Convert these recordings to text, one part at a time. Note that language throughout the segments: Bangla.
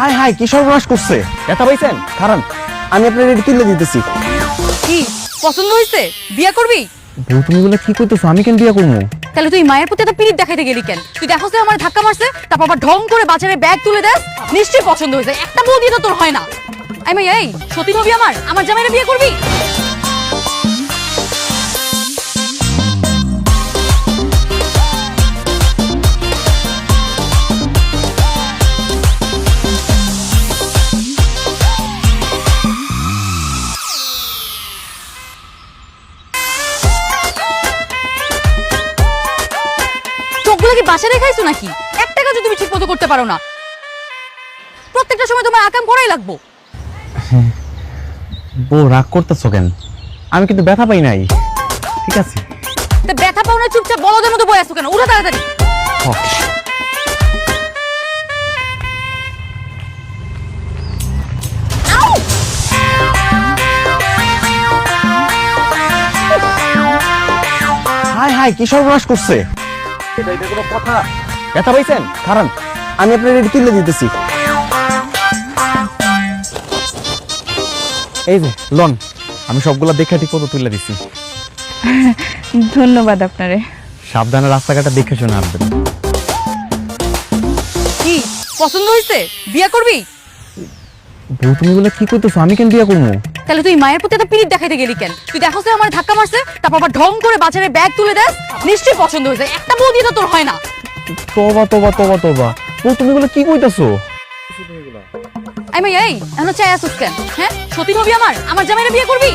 হায় হায় কি সর্বনাশ করছে। ব্যথা পাইছেন? কারণ আমি আপনার এটা তুলে দিতেছি। কি পছন্দ হইছে? বিয়া করবি? বউ তুমি বলে কি কইতেছো? আমি কেন বিয়া করবো? তাহলে তুই মায়ের প্রতি একটা পিরিত দেখাইতে গেলি কেন? তুই দেখছ যে আমার ধাক্কা মারছে, তারপর আবার ঢং করে বাজারে ব্যাগ তুলে দেস। নিশ্চয়ই পছন্দ হয়েছে। একটা বউ দিয়ে তো তোর হয় না। এই মাই, এই সতীন হবি আমার জামাইরে বিয়ে করবি? চোখগুলো কি বাসা রেখাইছো নাকি? একটা কাজও তুমি ঠিক মতো করতে পারো না। প্রত্যেকটা সময় তোমার আকাম করাই লাগবো। বউ রাগ করতেছো কেন? আমি কিন্তু ব্যথা পাই নাই। ঠিক আছে, তা ব্যথা পাও না, চুপচাপ বলদের মতো বয়ে আছো কেন? উঠো তাড়াতাড়ি। আউ! হায় হায় কি সর্বনাশ করছে। এটা কোনো কথা? ব্যথা পাইছেন? কারণ আমি আপনার এটা তুলে দিতেছি। এই যে লন, আমি সবগুলা দেখে ঠিক মতো তুলে দিছি। ধন্যবাদ আপনারে। সাবধানে রাস্তাঘাটে দেখে শুনে আসবেন। কি পছন্দ হয়েছে? বিয়া করবি? বউ তুমি বলে কি কইতেছো? আমি কেন বিয়া করবো? তাহলে তুই মায়ের প্রতি একটা পিরিত দেখাইতে গেলি কেন? তুই দেখছ যে আমার ধাক্কা মারছে, তারপর আবার ঢং করে বাজারে ব্যাগ তুলে দেস। নিশ্চয়ই পছন্দ হয়েছে। একটা বউ দিয়ে তো তোর হয় না। তোবা তোবা তোবা তোবা, বউ তুমি বলে কি কইতেছো? এই মাই, এই এখন চাই আসুস কেন? হ্যাঁ, সতীন হবি আমার জামাইরে বিয়ে করবি?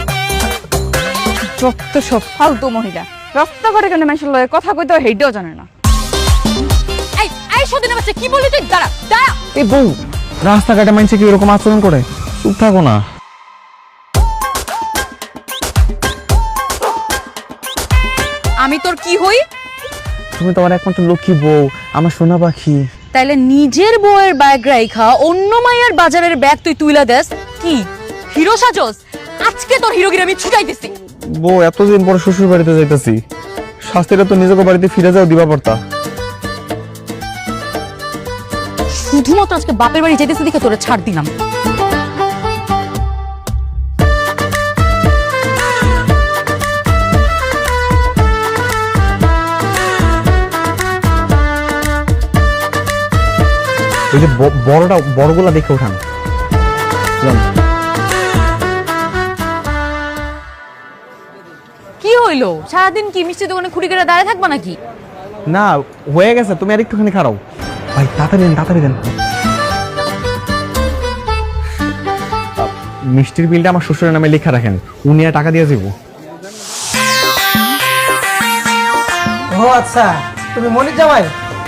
যত সব ফালতু মহিলা রাস্তাঘাটে কেন মানুষের লয়ে কথা কইতে হয় হেইটাও জানে না। এই এই সতীনের বাচ্চা, কি বললি তুই? দাঁড়া দাঁড়া। এই বউ, রাস্তাঘাটে মানুষে কি এরকম আচরণ করে? চুপ থাকো না। আমি তোর কি হই? তুমি তোমার একমাত্র লক্ষ্মী বউ, আমার সোনা পাখি। তাইলে নিজের বউয়ের ব্যাগ রাইখা অন্য মাইয়ার বাজারের ব্যাগ তুই তুইলা দেস? কি হিরো সাজস? আজকে তোর হিরোগিরি আমি ছুটাইতেছি। বউ, এতদিন পর শ্বশুর বাড়িতে যাইতাছি, শাস্তিটা তো নিজেকে বাড়িতে ফিরে যাও দিবা পারতা। শুধুমাত্র আজকে বাপের বাড়ি যেতেছি দেখে তোরে ছাড় দিলাম। ওই যে বড়গুলা দেখে উঠান। কি হইলো? সারাদিন কি মিষ্টি দোকানে খুঁড়ি করে দাঁড়িয়ে থাকবা নাকি? না, হয়ে গেছে, তুমি আর একটুখানি খারাও। ভাই তাড়াতাড়ি দেন, তাড়াতাড়ি দেন। মিষ্টির বিলটা আমার শ্বশুরের নামে লেখা রাখেন, উনি আর টাকা দিয়ে যাবো। ও আচ্ছা, তুমি মনির জামাই?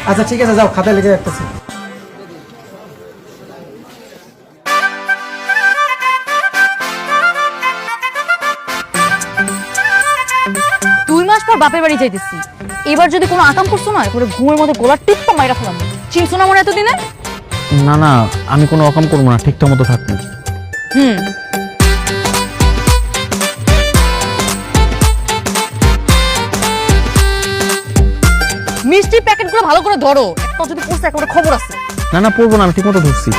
আচ্ছা ঠিক আছে, যাও, খাতায় লিখে রাখতেছি। দুই মাস পর বাপের বাড়ি যাইতেছি। এবার যদি কোনো আকাম করছো না, এরপরে ঘুমের মধ্যে গোলার টিপটা মাইরা ফেলাম। চিনছো না মনে এতদিনে? না না, আমি কোনো অকাম করবো না, ঠিকঠাক মতো থাকবো। হুম, মিষ্টির প্যাকেটগুলো ভালো করে ধরো। একটা যদি পড়ছে একেবারে খবর আছে। না না, পড়বো না, আমি ঠিক মতো ধরছি।